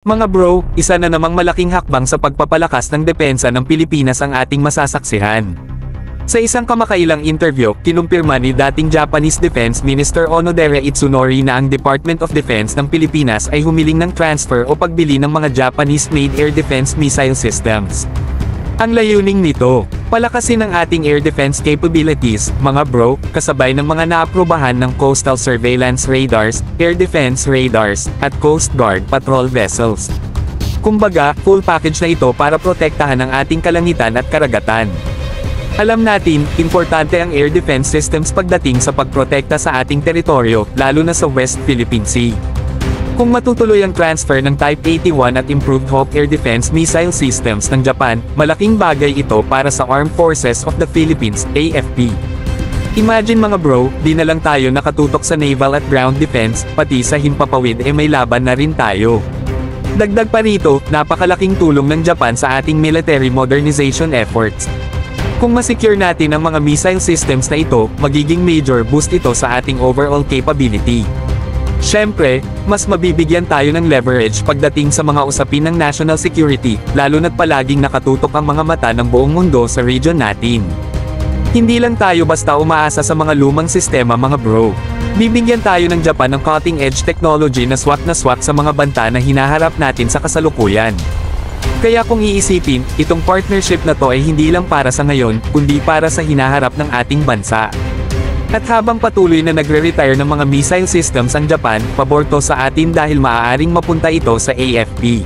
Mga bro, isa na namang malaking hakbang sa pagpapalakas ng depensa ng Pilipinas ang ating masasaksihan. Sa isang kamakailang interview, kinumpirma ni dating Japanese Defense Minister Onodera Itsunori na ang Department of Defense ng Pilipinas ay humiling ng transfer o pagbili ng mga Japanese-made air defense missile systems. Ang layuning nito, palakasin ang ating air defense capabilities, mga bro, kasabay ng mga naaprubahan ng Coastal Surveillance Radars, Air Defense Radars, at Coast Guard Patrol Vessels. Kumbaga, full package na ito para protektahan ang ating kalangitan at karagatan. Alam natin, importante ang air defense systems pagdating sa pagprotekta sa ating teritoryo, lalo na sa West Philippine Sea. Kung matutuloy ang transfer ng Type 81 at Improved Hawk Air Defense Missile Systems ng Japan, malaking bagay ito para sa Armed Forces of the Philippines, AFP. Imagine mga bro, di na lang tayo nakatutok sa naval at ground defense, pati sa himpapawid may laban na rin tayo. Dagdag pa rito, napakalaking tulong ng Japan sa ating military modernization efforts. Kung masecure natin ang mga missile systems na ito, magiging major boost ito sa ating overall capability. Siyempre, mas mabibigyan tayo ng leverage pagdating sa mga usapin ng national security, lalo na't palaging nakatutok ang mga mata ng buong mundo sa region natin. Hindi lang tayo basta umaasa sa mga lumang sistema mga bro. Bibigyan tayo ng Japan ng cutting-edge technology na swak sa mga banta na hinaharap natin sa kasalukuyan. Kaya kung iisipin, itong partnership na to ay hindi lang para sa ngayon, kundi para sa hinaharap ng ating bansa. At habang patuloy na nagre-retire ng mga missile systems ang Japan, pabor to sa atin dahil maaaring mapunta ito sa AFP.